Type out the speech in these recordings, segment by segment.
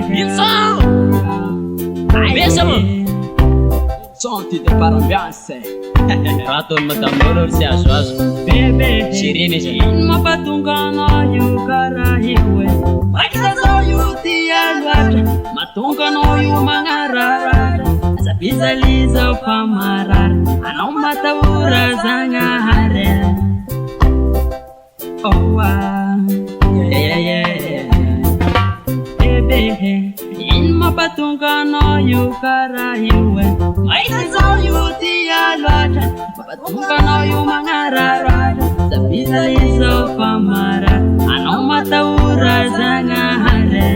Wilson! Bésame! Santi de parambiance. Raton matamoror si aso bebe sirene si mapatungana yu karahiwe makitazo yu tialwata matungano yu mangarara zabizaliza pamarara anau matawura zanga hare. Oh yeah bebe in mapatungana yu karahiwe makitazo yu tialwata matungano yu mangarara zabizaliza pamarara anau matawura zanga hare.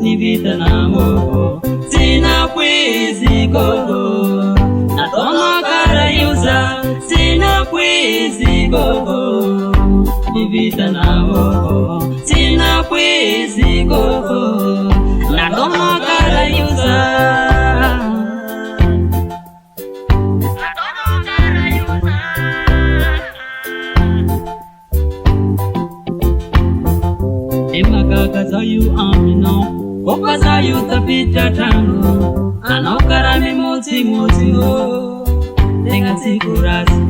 Nivita na moho, sina kwizi gogo. Natono karayuza, sina kwizi gogo. Nivita na moho, sina kwizi gogo. Natono karayuza. Kazayu amino, okazayu tapita tango, anaokarami muti ho, tenga sikurasi.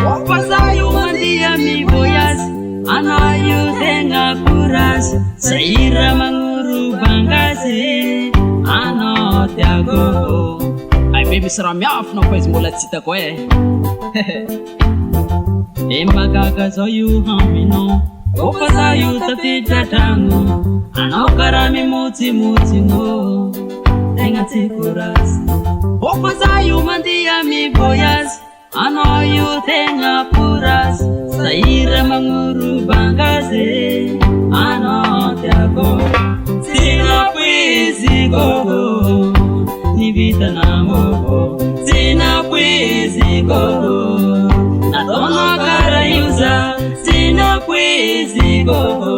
Okazayu mandia miboyasi, anayu tenga kurasi, saira manguru bangasi, anotiago. Ay baby sera miaf no faz mola tsita ko Kazayu amino. Okazayu tapita tango, anaokarami muti ho, tenga sikurasi. Okazayu mandia miboyasi, anayu tenga kurasi, saira manguru bangase, anotiago. Sina kwizi gogo, nivita na moho, sina kwizi gogo. Natono karayuza, sina kwizi gogo.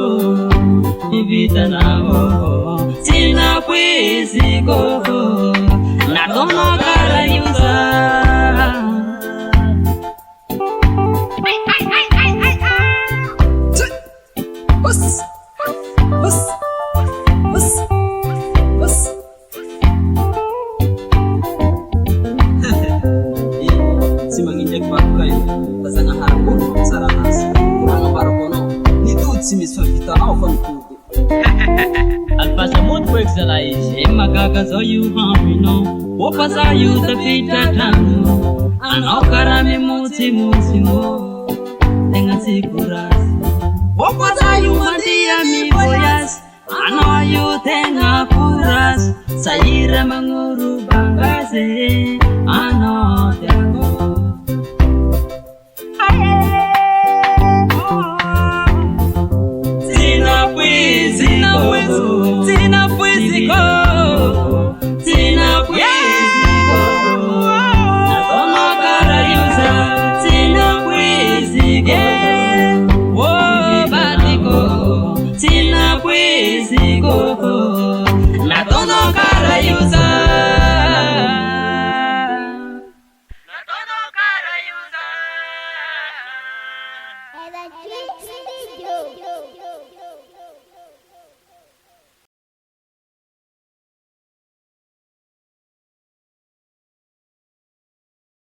Nivita na moho, sina kwizi gogo. Natono karayuza. Bus, bus, bus, bus. Simanginjak bakai, pasang harapun saranas. Kurang barokono, nitut simiswa kita aufam kudu. Alpasamut kweksalais, magagazayu hamino, opazayu tapita tango, anaokarami muti ho, tenga sikurasi. Opazayu mandia miboyasi, anayu tenga kurasi, saira manguru bangase, anotiago. Sina kwizi gogo, sina kwizi gogo, sina kwizi gogo. Natono karayuza, sina kwizi gogo. Oh batiko, sina kwizi gogo. Natono karayuza. Natono karayuza. Electric Studio.